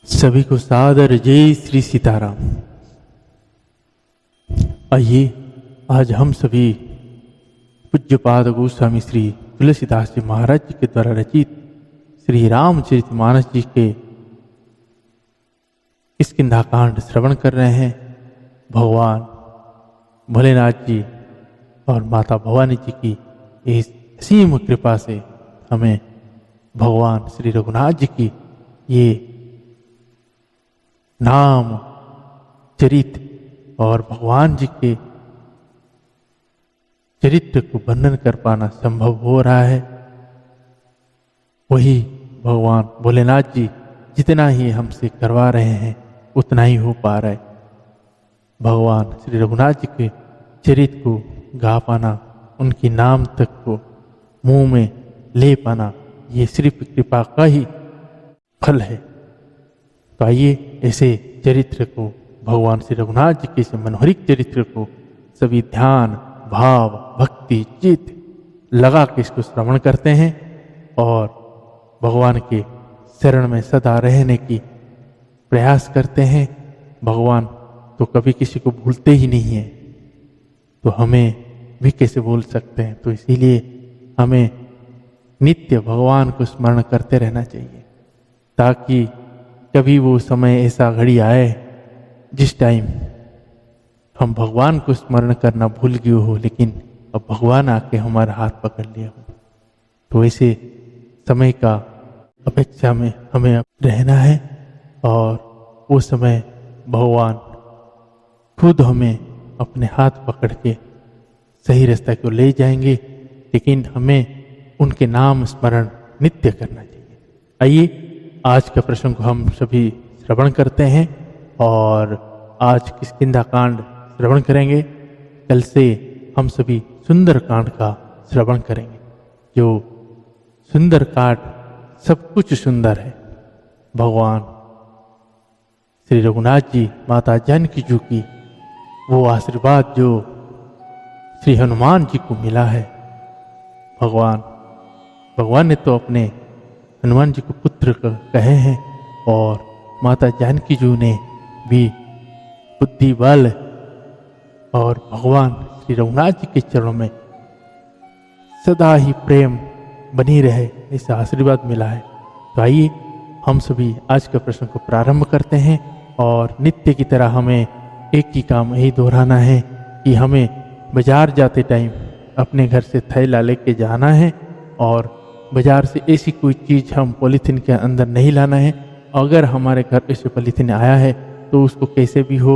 सभी को सादर जय श्री सीताराम। आइए आज हम सभी पूज्यपाद गोस्वामी श्री तुलसीदास जी महाराज जी के द्वारा रचित श्री रामचरितमानस जी के किष्किंधा श्रवण कर रहे हैं। भगवान भोलेनाथ जी और माता भवानी जी की इस असीम कृपा से हमें भगवान श्री रघुनाथ जी की ये नाम चरित्र और भगवान जी के चरित्र को वर्णन कर पाना संभव हो रहा है। वही भगवान भोलेनाथ जी जितना ही हमसे करवा रहे हैं उतना ही हो पा रहा है। भगवान श्री रघुनाथ जी के चरित्र को गा पाना, उनकी नाम तक को मुंह में ले पाना, ये सिर्फ कृपा का ही फल है। तो आइए ऐसे चरित्र को, भगवान श्री रघुनाथ जी के इस मनोहरिक चरित्र को सभी ध्यान भाव भक्ति चित्त लगा के इसको श्रवण करते हैं और भगवान के शरण में सदा रहने की प्रयास करते हैं। भगवान तो कभी किसी को भूलते ही नहीं है, तो हमें भी कैसे भूल सकते हैं। तो इसीलिए हमें नित्य भगवान को स्मरण करते रहना चाहिए, ताकि कभी वो समय ऐसा घड़ी आए जिस टाइम हम भगवान को स्मरण करना भूल गए हो, लेकिन अब भगवान आके हमारा हाथ पकड़ लिया हो। तो ऐसे समय का अपेक्षा में हमें रहना है और वो समय भगवान खुद हमें अपने हाथ पकड़ के सही रास्ते को ले जाएंगे, लेकिन हमें उनके नाम स्मरण नित्य करना चाहिए। आइए आज का प्रसंग को हम सभी श्रवण करते हैं और आज किष्किंधा कांड श्रवण करेंगे। कल से हम सभी सुंदर कांड का श्रवण करेंगे। जो सुंदर कांड सब कुछ सुंदर है। भगवान श्री रघुनाथ जी माता जानकी जी की वो आशीर्वाद जो श्री हनुमान जी को मिला है। भगवान ने तो अपने हनुमान जी को पुत्र कहे हैं और माता जानकी जी ने भी बुद्धि बल और भगवान श्री रघुनाथ जी के चरणों में सदा ही प्रेम बनी रहे, ऐसा आशीर्वाद मिला है। तो आइए हम सभी आज के प्रश्न को प्रारंभ करते हैं और नित्य की तरह हमें एक ही काम यही दोहराना है कि हमें बाजार जाते टाइम अपने घर से थैला लेके जाना है और बाजार से ऐसी कोई चीज़ हम पॉलीथीन के अंदर नहीं लाना है। अगर हमारे घर ऐसे पॉलीथीन आया है तो उसको कैसे भी हो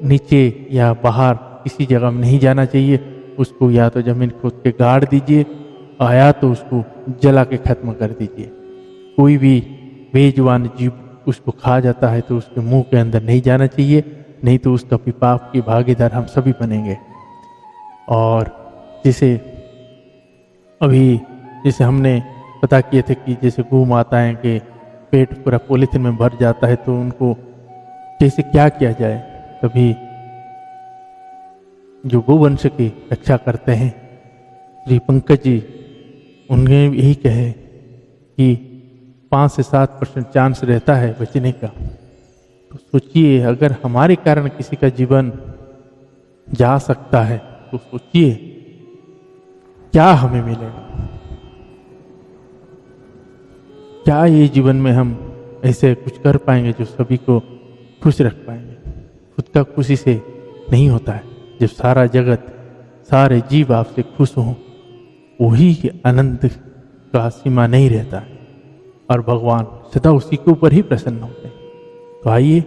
नीचे या बाहर किसी जगह में नहीं जाना चाहिए। उसको या तो ज़मीन खोद के गाड़ दीजिए या तो उसको जला के ख़त्म कर दीजिए। कोई भी बेजुबान जीव उसको खा जाता है तो उसके मुंह के अंदर नहीं जाना चाहिए, नहीं तो उसका भी पाप की भागीदार हम सभी बनेंगे। और जैसे हमने पता किए थे कि जैसे गौ माताएं के पेट पूरा पॉलीथीन में भर जाता है तो उनको कैसे क्या किया जाए। तभी जो गोवंश की रक्षा करते हैं श्री पंकज जी, उन्हें यही कहे कि 5 से 7% चांस रहता है बचने का। तो सोचिए अगर हमारे कारण किसी का जीवन जा सकता है तो सोचिए क्या हमें मिलेगा। क्या ये जीवन में हम ऐसे कुछ कर पाएंगे जो सभी को खुश रख पाएंगे। खुद का खुशी से नहीं होता है। जब सारा जगत सारे जीव आपसे खुश हों, वही आनंद का सीमा नहीं रहता है और भगवान सदा उसी के ऊपर ही प्रसन्न होते हैं। तो आइए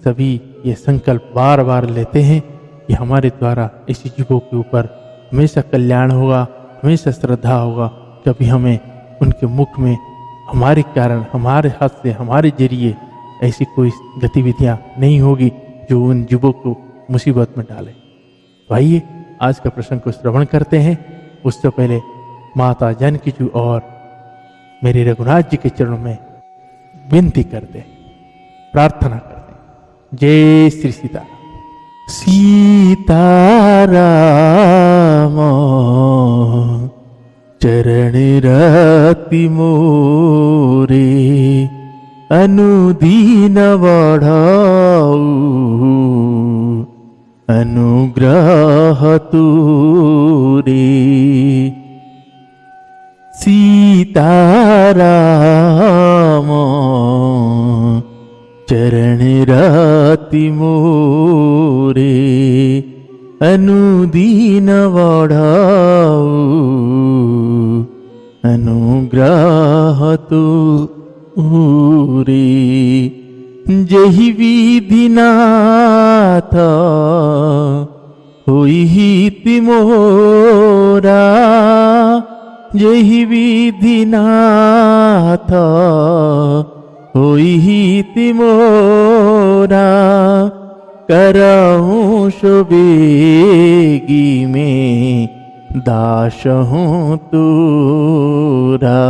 सभी ये संकल्प बार बार लेते हैं कि हमारे द्वारा ऐसी जीवों के ऊपर हमेशा कल्याण होगा, हमेशा श्रद्धा होगा। कभी हमें उनके मुख में हमारे कारण, हमारे हाथ से, हमारे जरिए ऐसी कोई गतिविधियां नहीं होगी जो उन जीवों को मुसीबत में डाले। तो आइए आज का प्रसंग को श्रवण करते हैं। उससे पहले माता जानकी जी और मेरे रघुनाथ जी के चरणों में विनती करते हैं, प्रार्थना करते हैं। जय श्री सीताराम। सीताराम चरण रति मोरे अनुदीन बढ़ाऊ अनुग्रह तूरे। सीताराम चरण रति मोरे अनुदीन बढ़ाऊ अनुग्रह तूरे। जहि विधिनाथ होई हिति मोरा जहि विधिनाथ होई हिति मोरा। करहूँ सुबेगी में दास हूँ तूरा।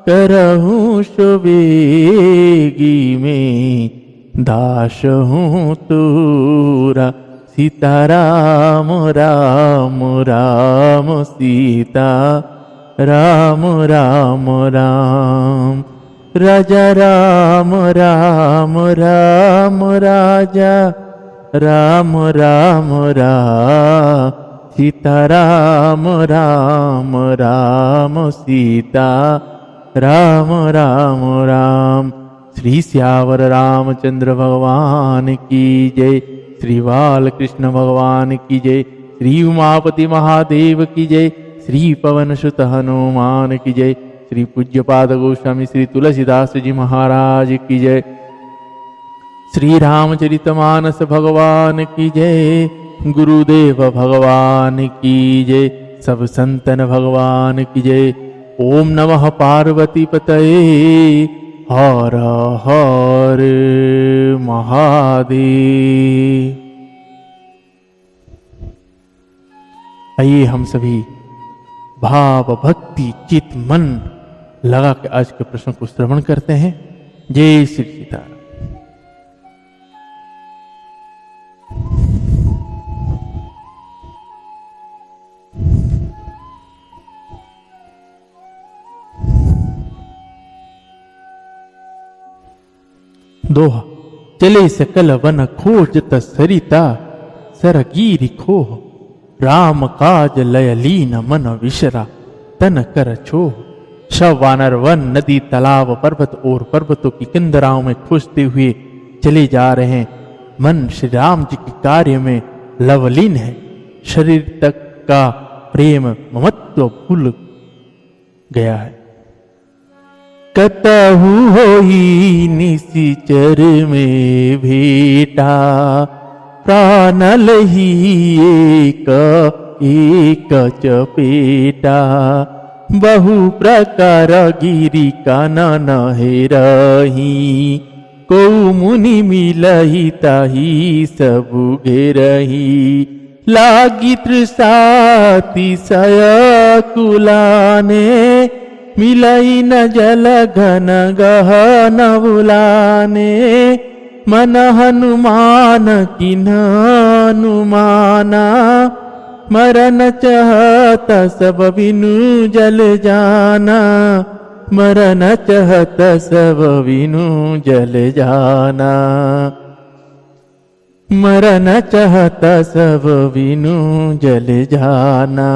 करहूँ सुबेगी में दास हूँ तूरा। सीताराम राम राम सीता राम राम राम। राजा राम राम राम राजा राम राम राम। सीता राम राम राम सीता राम राम राम। श्री श्यावर रामचंद्र भगवान की जय। श्री बालकृष्ण भगवान की जय। श्री उमापति महादेव की जय। श्री पवन सुत हनुमान की जय। श्री पूज्यपाद गोस्वामी श्री तुलसीदास जी महाराज की जय। श्री रामचरितमानस भगवान की जय। गुरुदेव भगवान की जय। सब संतन भगवान की जय। ओम नमः पार्वती पतये हर हर महादेव। आइए हम सभी भाव भक्ति चित मन लगा के आज के प्रश्न को श्रवण करते हैं। जय श्री सीताराम। दोहा। चले सकल वन खोजत सरिता सरगीरि खोह। राम काज लय लीन मन विशरा तन कर छोह। शव वानर वन नदी तालाब पर्वत और पर्वतों की किंदराओं में खोजते हुए चले जा रहे हैं। मन श्री राम जी के कार्य में लवलीन है। शरीर तक का प्रेम ममत्व भूल गया है। कतहु होई निशिचर में भेटा। प्राण लही एक एक चपेटा। बहु प्रकार गिरी कानन हेरही। को मुनि मिलही ताही सबु घेरही। लागी तृषातिशय कुलाने। मिलई न जल घन गहन बुलाने। मन हनुमान किन्हनुमाना। मरन चहत सब बिनु जल जाना। मरन चहत सब बिनु जल जाना। मरन चहत सब बिनु जल जाना।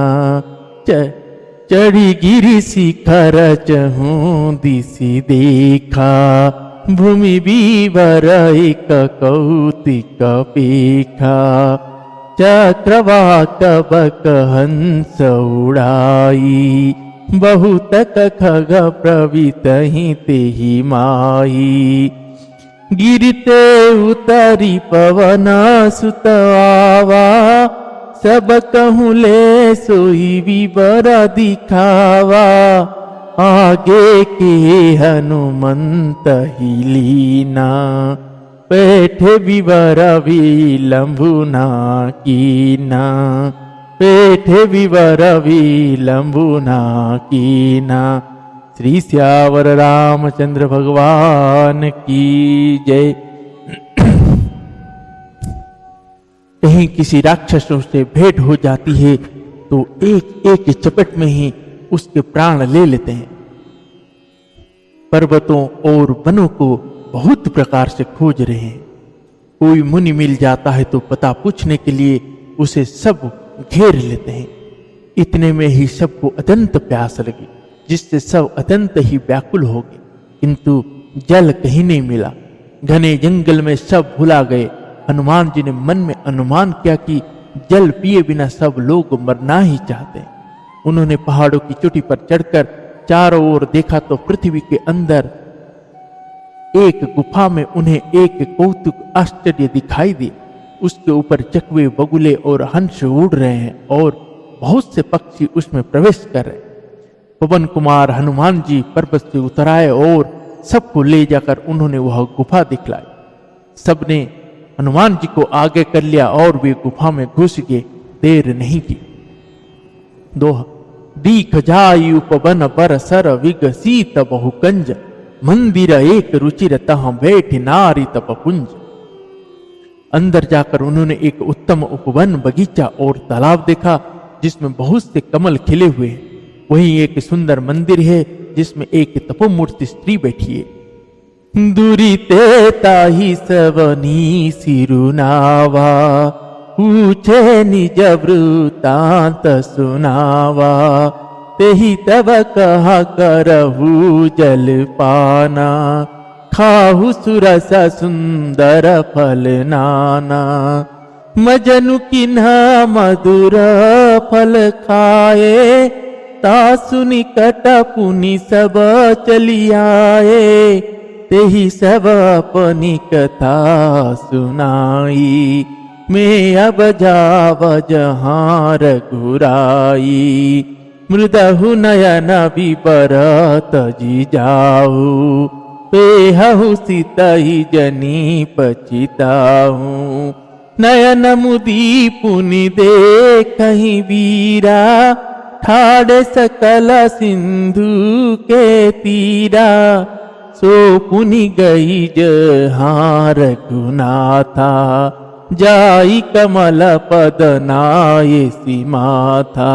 चढ़ी गिरि शिखर चहूँ दिशि देखा। भूमि बीवर एक कौतिक पेखा। चक्रवाक बक हंस उड़ाई। बहुत खग प्रवितहि तेहि माही। गिरते उतरी पवन सुत आवा। सब कहूँ ले सोई विवर दिखावा। आगे के हनुमंत ही लीना। पेठ विवर विलंबु ना कीना। पेठ विवर विलंबु ना कीना। श्री श्यावर रामचंद्र भगवान की जय। कहीं किसी राक्षसों से भेंट हो जाती है तो एक एक चपट में ही उसके प्राण ले लेते हैं। पर्वतों और वनों को बहुत प्रकार से खोज रहे हैं। कोई मुनि मिल जाता है तो पता पूछने के लिए उसे सब घेर लेते हैं। इतने में ही सबको अत्यंत प्यास लगी, जिससे सब अत्यंत ही व्याकुल हो गए, किंतु जल कहीं नहीं मिला। घने जंगल में सब भुला गए। हनुमान जी ने मन में अनुमान किया कि जल पिए बिना सब लोग मरना ही चाहते हैं। उन्होंने पहाड़ों की चोटी पर चढ़कर चारों ओर देखा तो पृथ्वी के अंदर एक गुफा में उन्हें एक कौतुक आश्चर्य दिखाई दिया। उसके ऊपर चकवे, बगुले और हंस उड़ रहे हैं और बहुत से पक्षी उसमें प्रवेश कर रहे हैं। पवन कुमार हनुमान जी पर्वत से उतर आए और सबको ले जाकर उन्होंने वह गुफा दिखलाई। सबने हनुमान जी को आगे कर लिया और वे गुफा में घुस गए। देर नहीं की। दोहा। दीख जाई उपवन बर सर विगसीत बहुकंज, मंदिर एक रुचिर तह बैठ नारी तपपुंज। अंदर जाकर उन्होंने एक उत्तम उपवन, बगीचा और तालाब देखा जिसमें बहुत से कमल खिले हुए हैं। वहीं एक सुंदर मंदिर है जिसमें एक तपोमूर्ति स्त्री बैठी है। दुरीते ताही सवनी सिरुनावा, पूछे निज वृतांत सुनावा। तेहि तब कहा करहु जल पाना, खाहु सुरस सुंदर फल नाना। मजनु किन्हा मधुर फल खाए, तासु निकट पुनि सब चली आए। तेहि सब अपनी कथा सुनाई, मैं अब जाव जहाँ रघुराई। मृदहु नयन विबरत जी जाऊ, पेहु सितहि जनी पचिताऊ। नयन मुदी पुनि देखहि वीरा, ठाड़ सकल सिंधु के तीरा। सो पुनि गई जहाँ रघुनाथा, जाई कमल पद नाये सी माथा।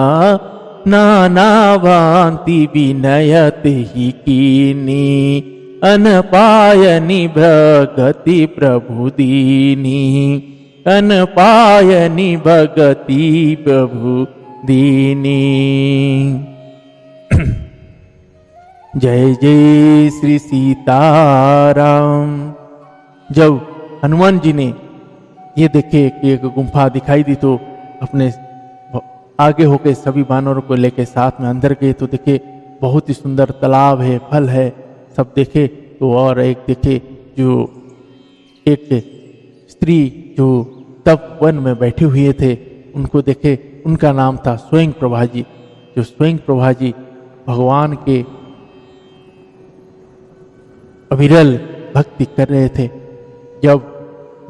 नाना भांति विनयत ही कीनी, अनपायनि भगति प्रभु दीनी। अनपायनि भगति प्रभु दीनी। जय जय श्री सीताराम। जब हनुमान जी ने ये देखे कि एक गुफा दिखाई दी तो अपने आगे होके सभी वानरों को लेके साथ में अंदर गए तो देखे बहुत ही सुंदर तालाब है, फल है, सब देखे। तो और एक देखे जो एक स्त्री जो तप वन में बैठे हुए थे उनको देखे। उनका नाम था स्वयं प्रभा जी। जो स्वयं प्रभा जी भगवान के अविरल भक्ति कर रहे थे। जब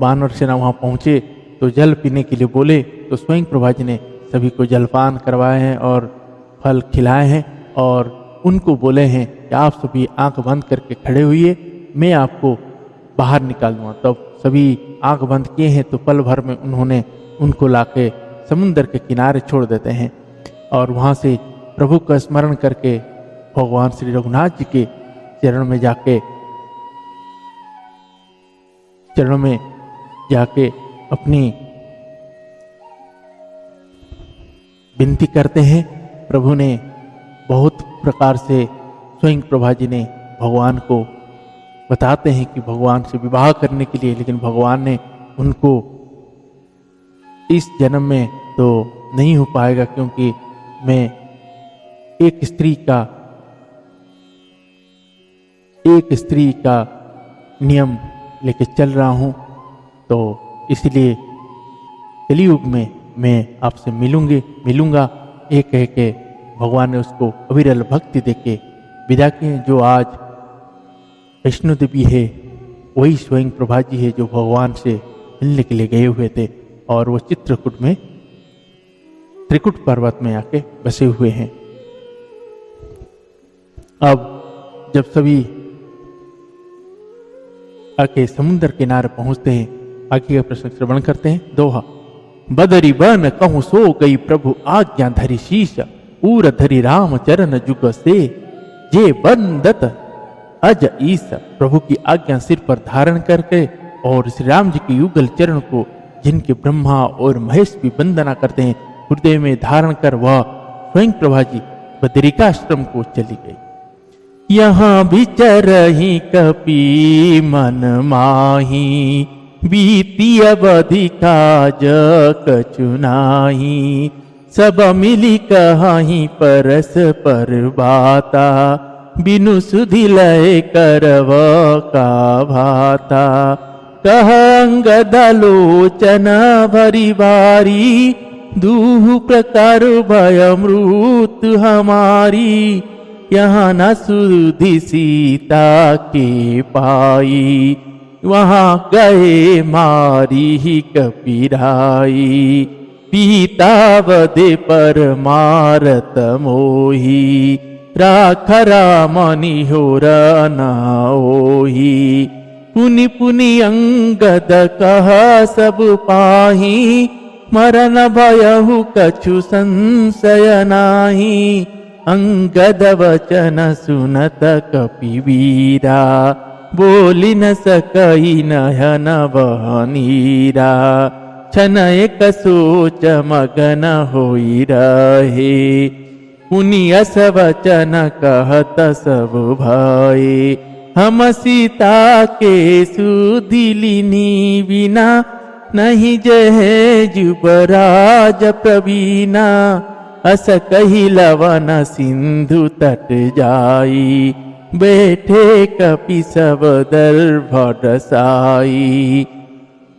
वानर सेना वहां पहुंचे तो जल पीने के लिए बोले तो स्वयं प्रभा जी ने सभी को जलपान करवाए हैं और फल खिलाए हैं और उनको बोले हैं कि आप सभी आंख बंद करके खड़े हुए, मैं आपको बाहर निकाल दूंगा। तब सभी आंख बंद किए हैं तो पल भर में उन्होंने उनको लाके समुद्र के किनारे छोड़ देते हैं और वहां से प्रभु का स्मरण करके भगवान श्री रघुनाथ जी के चरण में जाके अपनी विनती करते हैं। प्रभु ने बहुत प्रकार से स्वयं प्रभा जी ने भगवान को बताते हैं कि भगवान से विवाह करने के लिए, लेकिन भगवान ने उनको इस जन्म में तो नहीं हो पाएगा क्योंकि मैं एक स्त्री का नियम लेके चल रहा हूं, तो इसलिए कलियुग में मैं आपसे मिलूंगा। एक कह के भगवान ने उसको अविरल भक्ति देके विदा किए। जो आज वैष्णो देवी है वही स्वयं प्रभा जी है जो भगवान से मिलने के लिए गए हुए थे और वो चित्रकूट में त्रिकुट पर्वत में आके बसे हुए हैं। अब जब सभी आके समुद्र किनारे पहुंचते हैं, आगे का प्रश्न श्रवण करते हैं। दोहा। बदरी बन कहूं सो गई प्रभु आज्ञा धरि शीश, पूर धरि राम चरण जुग से। जे बंदत अज ईस प्रभु की आज्ञा सिर पर धारण करके और श्री राम जी के युगल चरण को, जिनके ब्रह्मा और महेश भी वंदना करते हैं, हृदय में धारण कर वह स्वयं प्रभा जी बदरिकाश्रम को चली गई। यहाँ विचरहि कपि मन माही, बीती अवधि काज कछु नाहि। सब मिली कहाही परस पर बाता, बिनु सुधि लय करव का भाता। कह अंगद लोचन भरी बारी, दूह प्रकार भय मृत्यु हमारी। यहाँ न सुधि सीता के पाई, वहाँ गए मारी ही कपिराई। पीता वदे पर मारत मोही, राख राम निहोर न ओही। पुनि पुनि अंगद कह सब पाही, मरन भयहु कछु संशय नाही। अंगद वचन सुनत कपिवीरा, बोली न सकई नयन वह नीरा। क्षण एक सोच मगन होई रहे, पुनि अस वचन कहत सब भये। हम सीता के सुधिलिनी बिना, नहीं जहे जुबराज प्रवीणा। अस कही लवन सिंधु तट जाई, बैठे कपि सब दर्भ डसाई।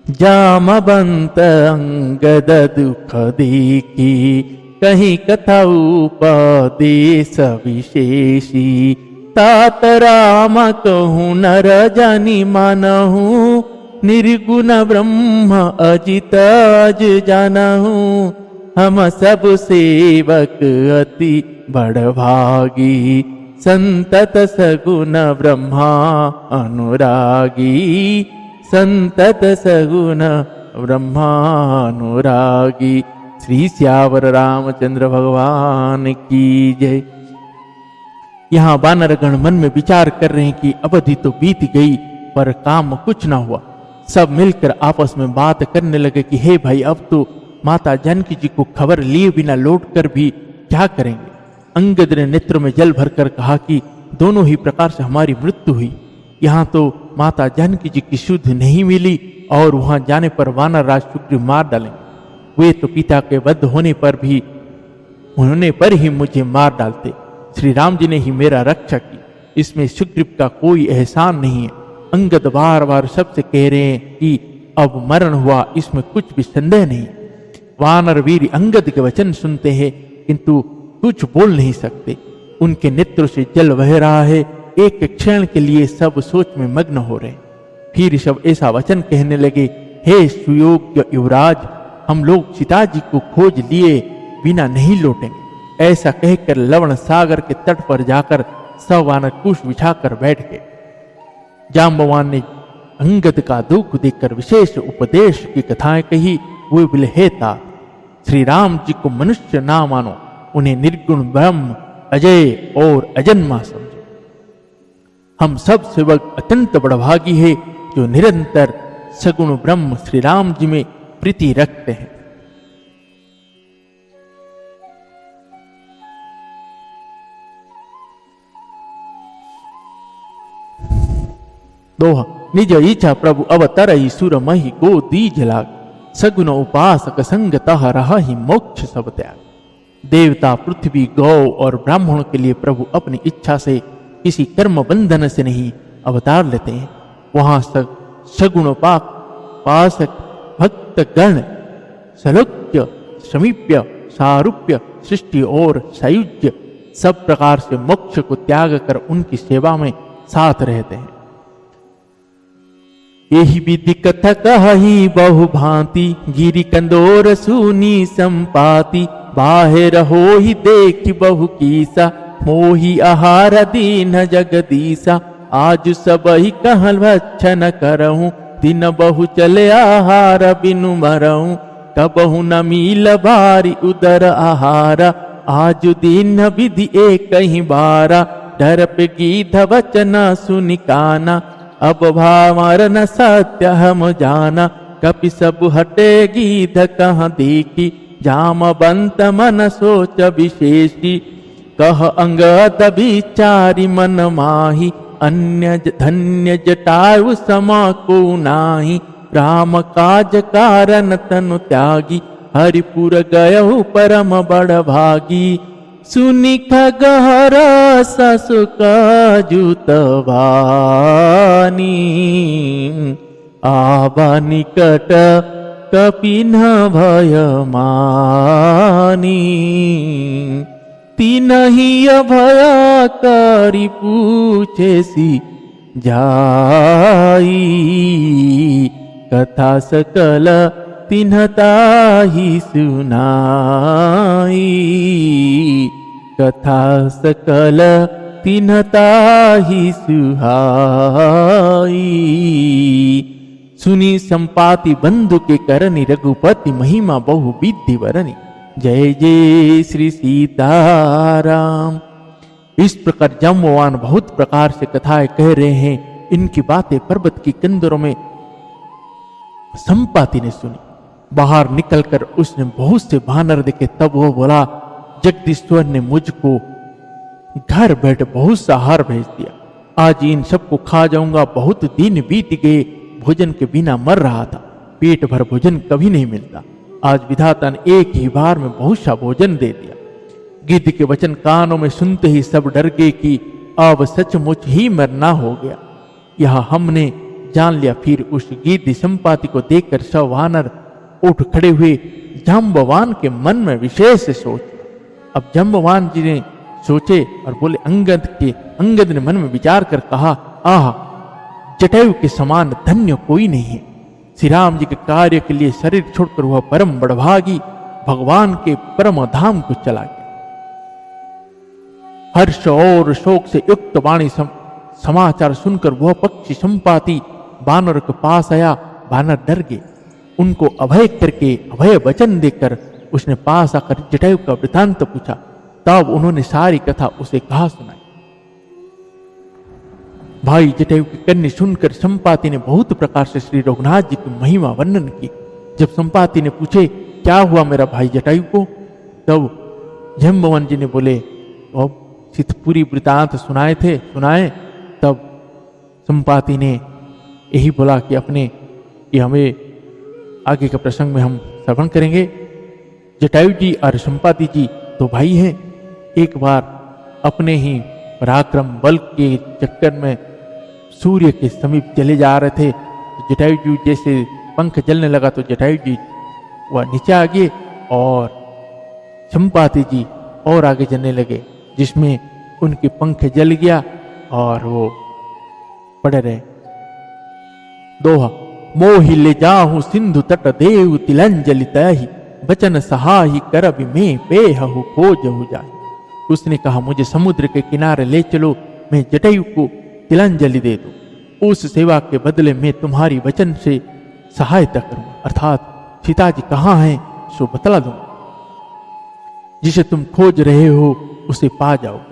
जामवंत अंगद दुख देखी, कहीं कथा उपदेश विशेषी। तात राम कहूँ नर जानी मानहु, निर्गुण ब्रह्म अजित अज जानहु। हम सब सेवक अति बड़भागी, संतत सगुण ब्रह्मा अनुरागी। संतत सगुण ब्रह्मा अनुरागी। श्री श्यावर रामचंद्र भगवान की जय। यहाँ वानरगण मन में विचार कर रहे हैं कि अवधि तो बीत गई पर काम कुछ ना हुआ। सब मिलकर आपस में बात करने लगे कि हे भाई, अब तो माता जानकी जी को खबर लिए बिना लौटकर भी क्या करेंगे। अंगद ने नेत्र में जल भरकर कहा कि दोनों ही प्रकार से हमारी मृत्यु हुई। यहाँ तो माता जानकी जी की शुद्ध नहीं मिली और वहां जाने पर वानर राज सुग्रीव मार डालेंगे। वे तो पिता के वध होने पर ही मुझे मार डालते। श्री राम जी ने ही मेरा रक्षा की, इसमें सुग्रीव का कोई एहसान नहीं है। अंगद बार बार सबसे कह रहे हैं कि अब मरण हुआ, इसमें कुछ भी संदेह नहीं। वानर वीर अंगद के वचन सुनते हैं किंतु कुछ बोल नहीं सकते। उनके नेत्रों से जल बह रहा है। एक क्षण के लिए सब सोच में मग्न हो रहे। फिर सब ऐसा वचन कहने लगे, हे सुयोग्य युवराज, हम लोग सीता जी को खोज लिए बिना नहीं लौटेंगे। ऐसा कहकर लवण सागर के तट पर जाकर सब वानर कुश बिछाकर बैठ गए। जाम्बवान ने अंगद का दुख देखकर विशेष उपदेश की कथाएं कही। वे बोले, हे तात, श्री राम जी को मनुष्य ना मानो, उन्हें निर्गुण ब्रह्म अजय और अजन्मा समझो। हम सब सेवक अत्यंत बड़भागी है जो निरंतर सगुण ब्रह्म श्री राम जी में प्रीति रखते हैं। दोहा। निज इच्छा प्रभु अवतरई सुर मही गो दीज लाग, सगुन उपासक संग तह रहि मोक्ष सब त्याग। देवता, पृथ्वी, गौ और ब्राह्मणों के लिए प्रभु अपनी इच्छा से किसी कर्म बंधन से नहीं अवतार लेते हैं। वहां सगुण उपासक भक्त गण सलोक्य, समीप्य, सारूप्य, सृष्टि और सायुज्य सब प्रकार से मोक्ष को त्याग कर उनकी सेवा में साथ रहते हैं। यही विधि कथा कही बहु भांति, गिरि कंदोर सुनी संपाति। बाहिर हो ही देख बहु कीसा, मोहि आहार दीन जगदीसा। आज सब ही कहल भक्षण करहूँ, दिन बहु चले आहार बिनु मरहूँ। कबहु न मिल बारी उदर आहारा, आज दिन विधि एक ही बारा। डरप गीध वचन सुनि काना, अब भावर न सत्य हम जाना। कपि सब हटे गीध कहाँ देखी, जामवंत मन सोच विशेषी। कह अंगद विचारि मन माही, अन्य धन्य जटायु समा को नाही। राम काज कारण तनु त्यागी, हरिपुर गयहु परम बड़ भागी। सुनि खगहर ससुक जुत बानी, आबा निकट कपि न भय मानी। तीनहि अभय करि पूछेसी जाई, कथा सकल तिन्ह ताहि सुनाई। कथा सकल तिन्ह ताहि सुहाई। सुनी संपाति बंधु के करनि, रघुपति महिमा बहु विधि वरनि। जय जय श्री सीताराम। इस प्रकार जाम्बवान बहुत प्रकार से कथाएं कह रहे हैं। इनकी बातें पर्वत की कंदरों में संपाति ने सुनी। बाहर निकलकर उसने बहुत से वानर देखे। तब वो बोला, जगदीश्वर ने मुझको घर बैठे बहुत सा आहार भेज दिया। आज इन सबको खा जाऊंगा। बहुत दिन बीत गए, भोजन के बिना मर रहा था। पेट भर भोजन कभी नहीं मिलता। आज विधाता ने एक ही बार में बहुत सा भोजन दे दिया। गिद्ध के वचन कानों में सुनते ही सब डर गए कि अब सचमुच ही मरना हो गया। यह हमने जान लिया। फिर उस गिद्ध संपाति को देखकर सब वानर उठ खड़े हुए। जाम्बवान के मन में विशेष सोच। अब जाम्बवान जी ने सोचे और बोले, अंगद ने मन में विचार कर कहा, आह, जटायु के समान धन्य कोई नहीं है। श्री राम जी के कार्य के लिए शरीर छोड़कर वह परम बड़भागी भगवान के परम धाम को चला गया। हर्ष और शोक से युक्त वाणी समाचार सुनकर वह पक्षी संपाति वानर के पास आया। वानर डर गए। उनको अभय करके अभय वचन देकर उसने पास आकर जटायु का वृतांत पूछा। तब उन्होंने सारी कथा उसे कहा सुनाई। भाई जटायु की कन्या सुनकर संपाति ने बहुत प्रकार से श्री रघुनाथ जी की महिमा वर्णन की। जब संपाति ने पूछे, क्या हुआ मेरा भाई जटायु को, तब जाम्बवान जी ने बोले, अब चितपुरी वृतांत सुनाए। तब संपाति ने यही बोला कि हमें आगे के प्रसंग में हम श्रवण करेंगे। जटायु जी और संपाति जी तो भाई हैं। एक बार अपने ही पराक्रम बल के चक्कर में सूर्य के समीप चले जा रहे थे। तो जटायु जी जैसे पंख जलने लगा तो जटायु जी वह नीचे आ गए और संपाति जी और आगे चलने लगे, जिसमें उनके पंख जल गया और वो पड़े रहे। दोहा। मोहि ले जाहु सिंधु तट देव तिलंजलि तहि, बचन सहाहि करबि में पेहु खोजहु जाहि। उसने कहा, मुझे समुद्र के किनारे ले चलो, मैं जटायु को तिलांजलि दे दूं। उस सेवा के बदले में तुम्हारी वचन से सहायता करूं, अर्थात सीताजी कहाँ हैं सो बतला दूं। जिसे तुम खोज रहे हो उसे पा जाओगे।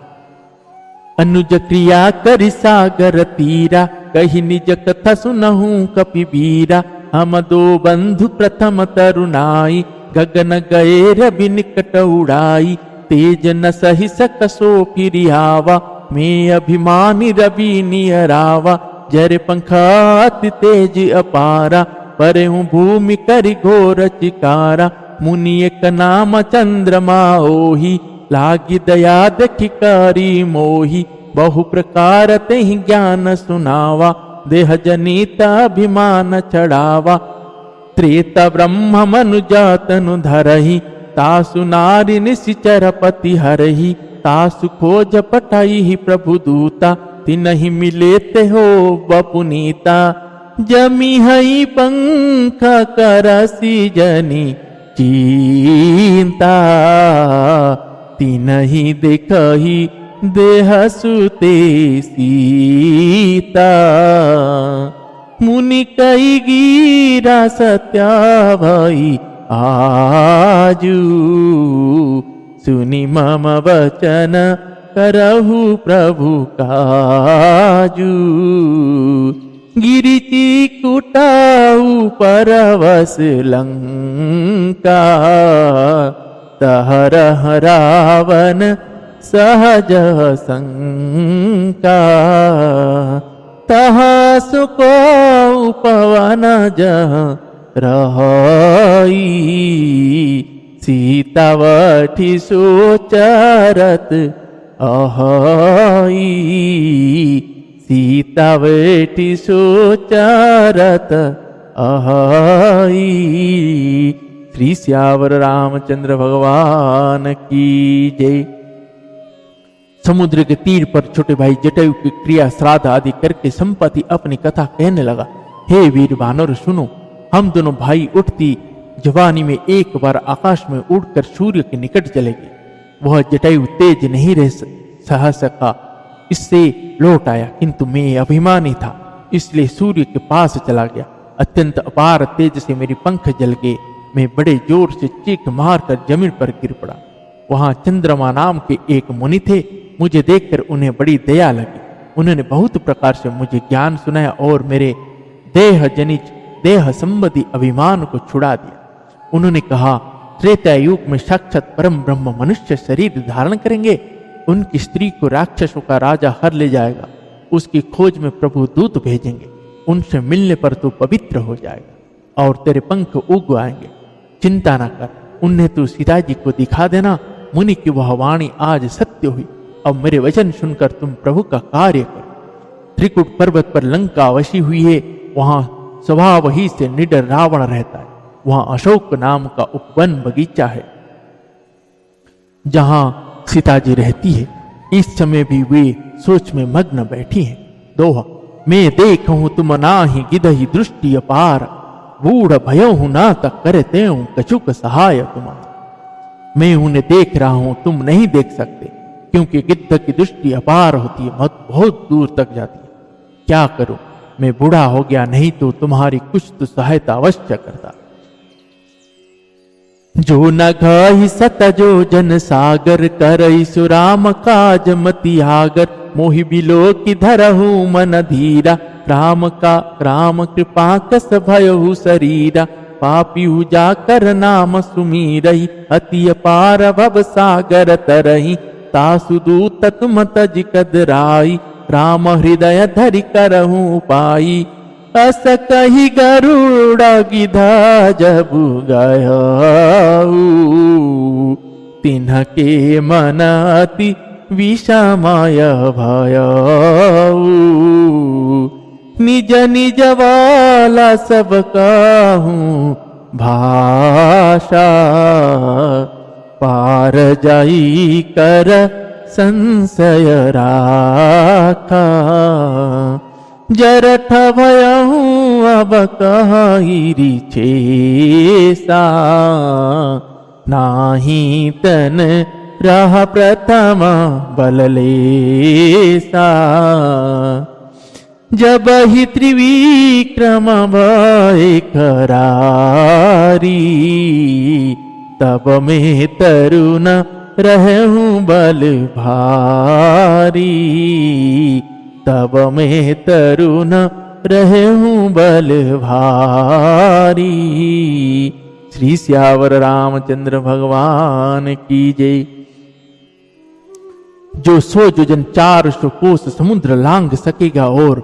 अनुज क्रिया करि सागर तीरा, कही निज कथा सुनहु कपि बीरा। हम दो बंधु प्रथम तरुणाई, गगन गए रवि निकट उड़ाई। तेज न सहि सकसो फिरि आवा, मैं अभिमानी रवि नियरावा। जर पंखा अति तेज अपारा, परे हूँ भूमि करि घोर चिकारा। मुनि एक नाम चंद्रमा ओहि, लागी दया देखि करी मोहि। बहु प्रकार तेहि ज्ञान सुनावा, देह जनित अभिमान चढ़ावा। त्रेता ब्रह्म मनुजा तनु धरहि, तासु नारी निशिचर पति हरहि। तासु खोज पठाई प्रभु दूता, तिनहि मिले ते हो बपुनीता। जमी हई पंख करसी जनी चिंता, तिनहि देखहि देह सुते सीता। मुनि कई गिरा सत्या भई आजू, सुनि मम वचन करहु प्रभु काजू। गिरिची कुटाऊ परवस लंका, तहरह रावण सहज शंका। तहा सुको पवन जह रहाई, सीतावठी सोचरत अहाई। सीतावठी सोचरत अहाई। श्री सियावर रामचंद्र भगवान की जय। समुद्र के तीर पर छोटे भाई जटायु की क्रिया श्राद्ध आदि करके संपत्ति अपनी कथा कहने लगा। हे वीर वानर सुनो, हम दोनों भाई उठती जवानी में एक बार आकाश में उड़कर सूर्य के निकट चले गए। वह जटायु तेज नहीं रह सह सका, इससे लौट आया, किंतु मैं अभिमानी था इसलिए सूर्य के पास चला गया। अत्यंत अपार तेज से मेरी पंख जल गए। मैं बड़े जोर से चीख मारकर जमीन पर गिर पड़ा। वहां चंद्रमा नाम के एक मुनि थे। मुझे देखकर उन्हें बड़ी दया लगी। उन्होंने बहुत प्रकार से मुझे ज्ञान सुनाया और मेरे देह जनित देह संबंधी अभिमान को छुड़ा दिया। उन्होंने कहा, त्रेता युग में साक्षात परम ब्रह्म मनुष्य शरीर धारण करेंगे। उनकी स्त्री को राक्षसों का राजा हर ले जाएगा। उसकी खोज में प्रभु दूत भेजेंगे। उनसे मिलने पर तू पवित्र हो जाएगा और तेरे पंख उग आएंगे। चिंता न कर, उन्हें तू सीता जी को दिखा देना। मुनि की वह वाणी आज सत्य हुई। अब मेरे वचन सुनकर तुम प्रभु का कार्य करो। त्रिकुट पर्वत पर लंका वशी हुई है। वहां स्वभाव ही से निडर रावण रहता है। वहां अशोक नाम का उपवन बगीचा है जहां सीता जी रहती है। इस समय भी वे सोच में मग्न बैठी हैं। दोहा, मैं देखूं तुम नाही गिदहि दृष्टि अपार, बूढ़ भयो हूं ना तक करते हूं कछुक सहाय तुम्हारा। मैं उन्हें देख रहा हूं, तुम नहीं देख सकते, क्योंकि गिद्ध की दृष्टि अपार होती है, बहुत दूर तक जाती है। क्या करूं, मैं बूढ़ा हो गया, नहीं तो तुम्हारी कुछ तो सहायता अवश्य करता। जो न घाहि सत जो जन सागर, करई सुराम काज मति आगर। मोहि बिलो की धरहु मन धीरा, राम कृपा कस भयहु शरीरा। पापी जाकर नाम सुमीरहि, अति अपार भव सागर तरहि। तासु दूत तुम तज कदराई, राम हृदय धरि करहु पाई। अस कही गरुड़ गिधा जबु गयाऊ, तिन्ह के मन अति विषमय भयाऊ। निज निज वाला सब कहूँ भाषा, पार जाई कर संशय राखा। जरठ भयहूँ अब कही छेसा, नाही तन रह प्रथम बललेसा। जब ही त्रिविक्रम भय करारी, तब में तरुण रहूं बल भारी। तब में तरुण रहूं बल भारी। श्री सियावर रामचंद्र भगवान की जय। जो 100 योजन 400 कोस समुद्र लांघ सकेगा और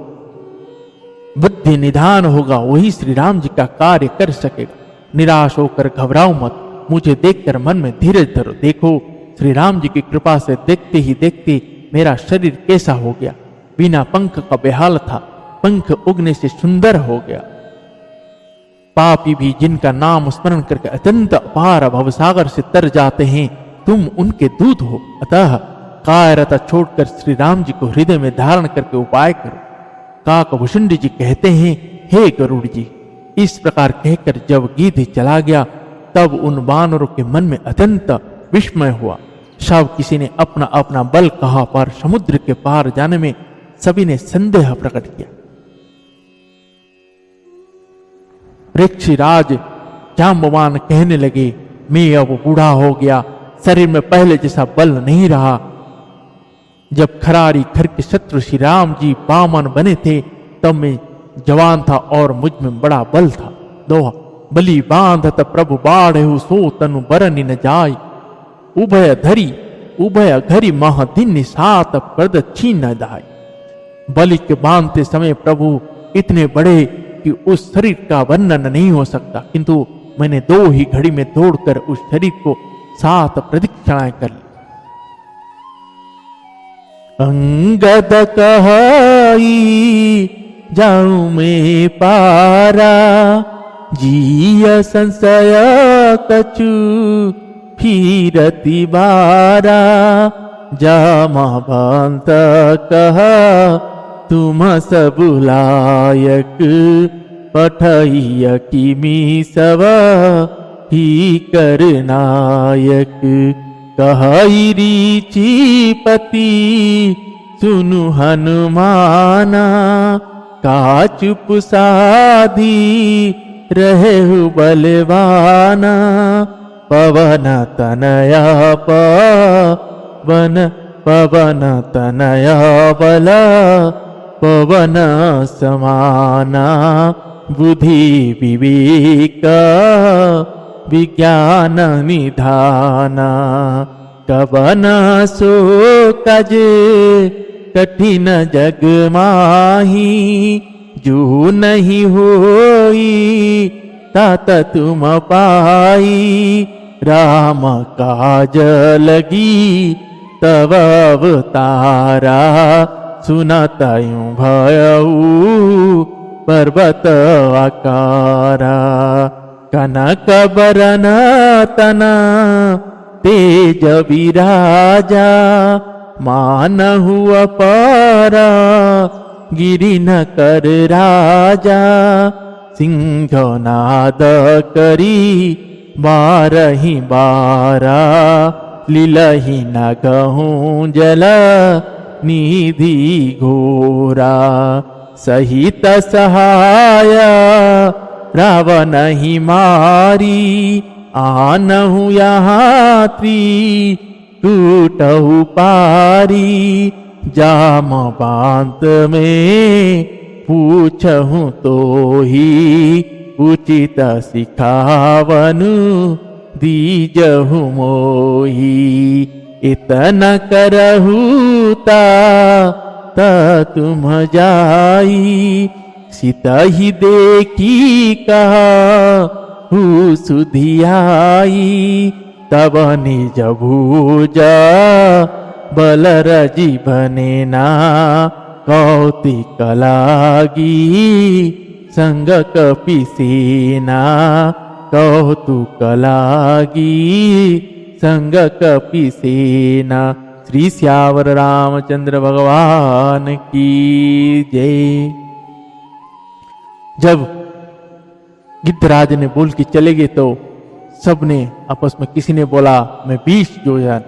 बुद्धि निधान होगा, वही श्री राम जी का कार्य कर सकेगा। निराश होकर घबराओ मत, मुझे देखकर मन में धीरज धरो। देखो, श्री राम जी की कृपा से देखते ही देखते मेरा शरीर कैसा हो गया। बिना पंख का बेहाल था, पंख उगने से सुंदर हो गया। पापी भी जिनका नाम स्मरण करके अत्यंत अपार भवसागर से तर जाते हैं, तुम उनके दूत हो। अतः कायरता छोड़कर श्री राम जी को हृदय में धारण करके उपाय करो। काकभूषुंड जी कहते हैं, हे गरुड़ जी, इस प्रकार कहकर जब गिद्ध चला गया, तब उन वानरों के मन में अत्यंत विस्मय हुआ। सब किसी ने अपना अपना बल कहा, पर समुद्र के पार जाने में सभी ने संदेह प्रकट किया। ऋक्षिराज जांबवान कहने लगे, मैं अब बूढ़ा हो गया, शरीर में पहले जैसा बल नहीं रहा। जब खरारी खर के शत्रु श्री राम जी बामन बने थे तब मैं जवान था और मुझ में बड़ा बल था। दोहा बलि बांधत प्रभु बाढ़ सो तनु बरनि न जाय, उभय घरी महादिन सात प्रद छीन न दाय। बलि के बांधते समय प्रभु इतने बड़े कि उस शरीर का वर्णन नहीं हो सकता, किंतु मैंने 2 ही घड़ी में दौड़कर उस शरीर को 7 प्रदक्षिणाएं कर ली। अंगद कहाई जाऊं मैं पारा, जिय संशय कछु फिरति बारा। जामवंत कहा तुम सब लायक, पठैय किमी सब ही कर नायक। कहई रीचिपति सुनु हनुमाना, का चुप साधी रहु बलवाना। पवन तनया पवन तनया बल पवन समाना। बुद्धि विवेक विज्ञान निधाना, कवन सो कज कठिन जग माही। जो नहीं होई तात तुम पाई, राम काज लगी तब अवतारा। सुनत यूं भयऊ पर्वत आकारा। कनक बरन तना तेज विराजा, मानहु अपारा गिरि न कर राजा। सिंह नाद करी बारहि बारा, लीलहि न कहूँ जल निधि घोरा। सहित सहाय रावण ही मारी, आनहु यहाँ टूटहु पारी। जामवंत में पूछहु तो ही, उचित सिखावनु दीजहु मोही। इतना करहु ता तुम जाई, सीतहि देखी कहा सुधियाई। तब निज भूजा बलरजी बने ना, कौतिक लागी संग कपि सेना। कौतुक लागी संग कपि सेना। श्री श्यावर रामचंद्र भगवान की जय। जब गिद्धराज ने बोल के चले गए तो सबने आपस में, किसी ने बोला मैं 20 योजन,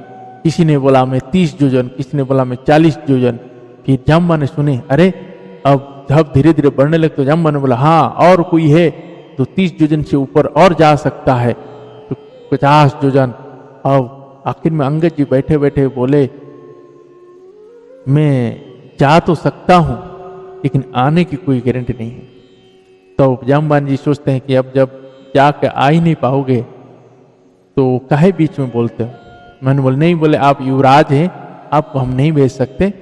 किसी ने बोला मैं 30 योजन, किसी ने बोला मैं 40 योजन। फिर जाम्बा ने सुने, अरे अब जब धीरे धीरे बढ़ने लगे तो जाम्बा ने बोला हाँ और कोई है तो 30 योजन से ऊपर और जा सकता है, तो 50 योजन। अब आखिर में अंगद जी बैठे बैठे बोले मैं जा तो सकता हूं लेकिन आने की कोई गारंटी नहीं है। तो जाम्बान जी सोचते हैं कि अब जब जाके आ ही नहीं पाओगे तो काहे बीच में बोलते हो। मैंने बोले नहीं, बोले आप युवराज हैं, आपको हम नहीं भेज सकते,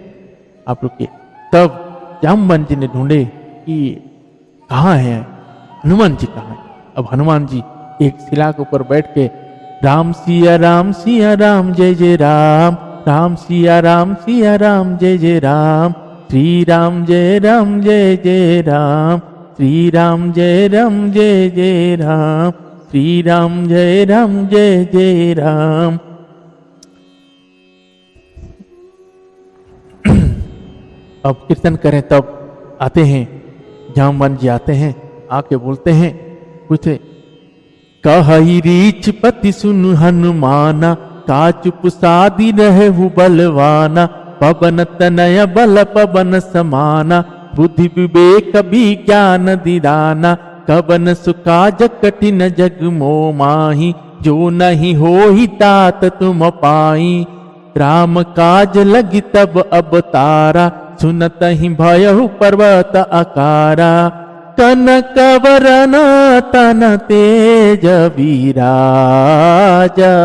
आप रुकिए। तब जाम्बान जी ने ढूंढे कि कहाँ है हनुमान जी, कहाँ है। अब हनुमान जी एक शिला के ऊपर बैठ के राम सिया राम जय जय राम, राम सिया राम जय जय राम। श्री राम जय जय राम, श्री राम जय जय राम, श्री राम जय जय राम। अब कीर्तन करें तब आते हैं जाम्बान जी, आते हैं, आके बोलते हैं, पूछे कहई रीचपति सुन हनुमाना, का चुप सादी रहु बलवाना। पवन तनय बल पवन समाना, बुद्धि विवेक विज्ञान दिदाना। कवन सुकाज कठिन जग मो माही, जो नहीं हो ही तात तुम पाई। राम काज लगी तब अवतारा, सुनत ही भयहु पर्वत आकारा। कनक वरन तन तेज विराजा,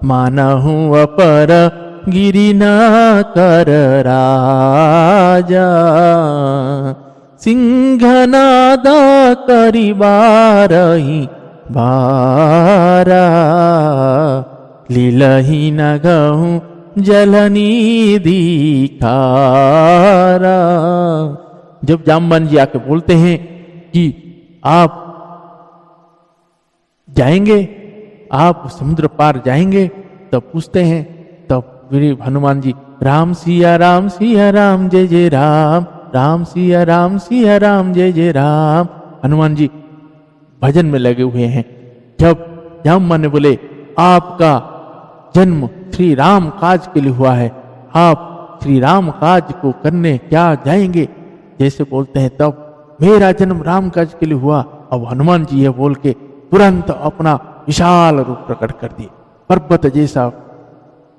मानहु अपर गिरि न कर राजा। सिंहनाद करि बारहि बारा, लीलहि न गहु जलनिधि खारा। जब जामवन जी आके बोलते हैं कि आप जाएंगे, आप समुद्र पार जाएंगे, तब पूछते हैं, तब वीर हनुमान जी राम सिया राम जय जय राम, राम सिया राम जय जय राम। हनुमान जी भजन में लगे हुए हैं। जब जामवन ने बोले आपका जन्म श्री राम काज के लिए हुआ है, आप श्री राम काज को करने क्या जाएंगे, जैसे बोलते हैं, तब मेरा जन्म राम काज के लिए हुआ। अब हनुमान जी ये बोल के तुरंत अपना विशाल रूप प्रकट कर दिए, पर्वत जैसा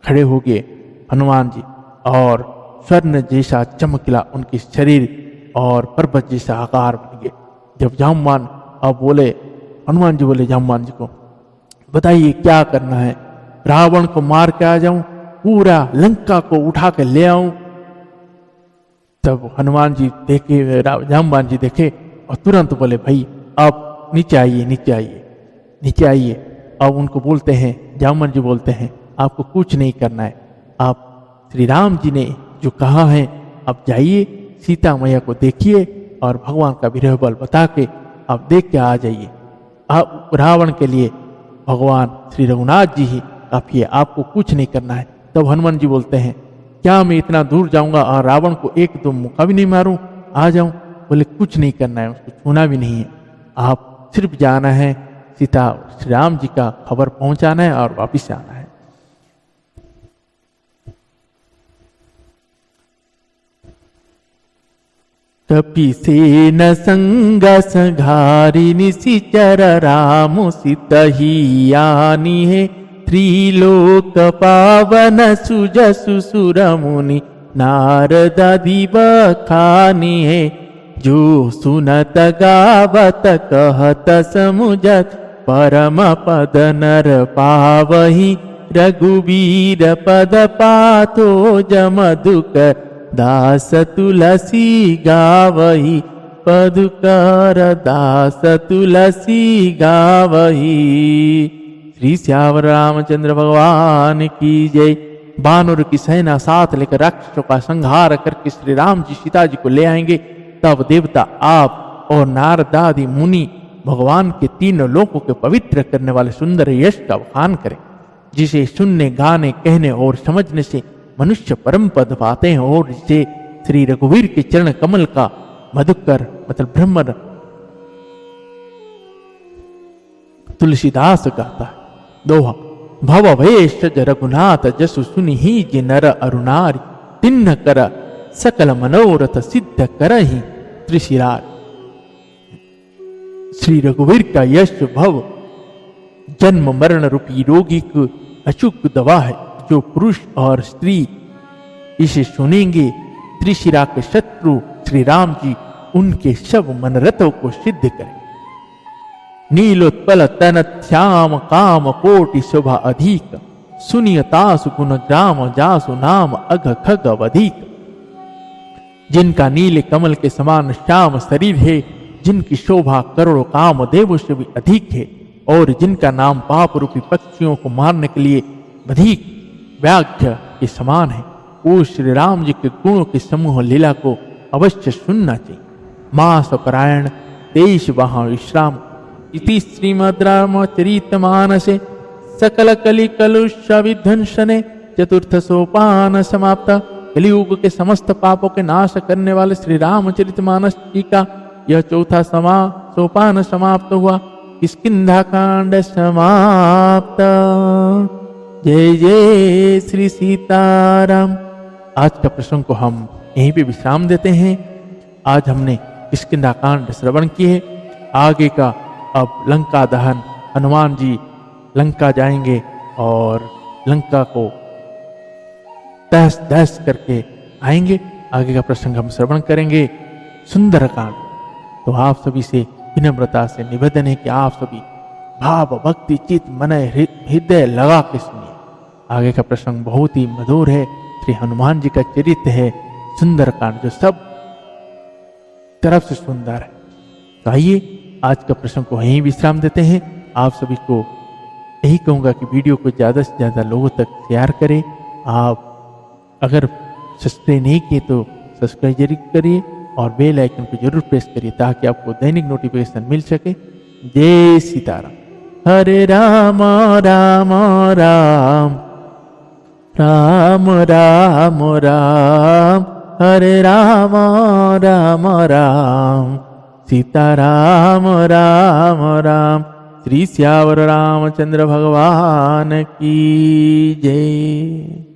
खड़े हो गए हनुमान जी, और स्वर्ण जैसा चमकीला उनके शरीर और पर्वत जैसा आकार बन गए। जब जामवान अब बोले, हनुमान जी बोले जामवान जी को, बताइए क्या करना है, रावण को मार के आ जाऊं, पूरा लंका को उठा के ले आऊं। तब हनुमान जी देखे, जामवान जी देखे और तुरंत बोले, भाई आप नीचे आइए, नीचे आइए, नीचे आइए। अब उनको बोलते हैं, जामवान जी बोलते हैं, आपको कुछ नहीं करना है, आप श्री राम जी ने जो कहा है, आप जाइए सीता मैया को देखिए और भगवान का विरह बल बता के आप देख के आ जाइए। आप रावण के लिए भगवान श्री रघुनाथ जी ही काफी है, आपको कुछ नहीं करना है। तब हनुमान जी बोलते हैं, क्या मैं इतना दूर जाऊंगा और रावण को एक दो मुक्का भी नहीं मारूं, आ जाऊं? बोले कुछ नहीं करना है, उसको छूना भी नहीं है, आप सिर्फ जाना है, सीता श्री राम जी का खबर पहुंचाना है और वापिस आना है। कपिसेन संग संघारि निशिचर राम सितहि आनिहे, त्रिलोक पावन सुजसु सुर मुनि नारदादि बखानिहे। जो सुनत गावत कहत समुझत, परम पद नर पावहि, रघुबीर पद पातो जमदुक दास तुलसी गावहि, पदुकर दास तुलसी गावहि। श्री श्यावर रामचंद्र भगवान की जय। बानर की सेना साथ लेकर राक्षसों का संहार करके श्री राम जी सीता जी को ले आएंगे। तब देवता आप और नारद आदि मुनि भगवान के तीनों लोकों के पवित्र करने वाले सुंदर यश का बखान करें, जिसे सुनने, गाने, कहने और समझने से मनुष्य परम पद पाते हैं, और जिसे श्री रघुवीर के चरण कमल का मधुकर मतलब ब्रह्म तुलसीदास गाता है। दोहा। भव वेश रघुनाथ जसु सुनि ही जे नर अरुणारी, तिन्न कर सकल मनोरथ सिद्ध करहि त्रिशिरार। श्री रघुवीर का यश भव जन्म मरण रूपी रोगी को अचूक दवा है। जो पुरुष और स्त्री इसे सुनेंगे, त्रिशिरा के शत्रु श्री राम जी उनके सब मनरथों को सिद्ध करें। नीलोत्पल तन श्याम काम कोटि शोभा अधिक, सुनियतासु गुण ग्राम जासु नाम अघ खग अधिक। जिनका नीले कमल के समान श्याम शरीर है, जिनकी शोभा करोड़ों काम देवों से भी अधिक है, और जिनका नाम पाप रूपी पक्षियों को मारने के लिए अधिक व्याघ्र के समान है, वो श्री राम जी के गुणों के समूह लीला को अवश्य सुनना चाहिए। मास परायण देश वहां विश्राम। इति श्रीमद् रामचरितमानसे सकल कलि कलुष विध्वंसने चतुर्थ सोपान समाप्त। कलियुग के समस्त पापों के नाश करने वाले श्री रामचरितमानस जी का यह चौथा सोपान समाप्त हुआ। किष्किंधा कांड समाप्त। जय जय श्री सीताराम। आज का प्रसंग को हम यहीं पे विश्राम देते हैं। आज हमने किष्किंधा कांड श्रवण किए। आगे का अब लंका दहन, हनुमान जी लंका जाएंगे और लंका को तहस तहस करके आएंगे। आगे का प्रसंग हम श्रवण करेंगे सुंदरकांड। तो आप सभी से विनम्रता से निवेदन है कि आप सभी भाव भक्ति चित मन हृदय लगा के सुनिए। आगे का प्रसंग बहुत ही मधुर है। श्री हनुमान जी का चरित्र है सुंदरकांड, जो सब तरफ से सुंदर है। तो आइए आज का प्रसंग को यहीं विश्राम देते हैं। आप सभी को यही कहूंगा कि वीडियो को ज़्यादा से ज़्यादा लोगों तक शेयर करें। आप अगर सब्सक्राइब नहीं किए तो सब्सक्राइब जरूर करिए और बेल आइकन को जरूर प्रेस करिए ताकि आपको दैनिक नोटिफिकेशन मिल सके। जय सीताराम। हरे राम राम राम राम राम राम, हरे राम राम राम, सीताराम राम राम। श्री श्यावर रामचंद्र भगवान की जय।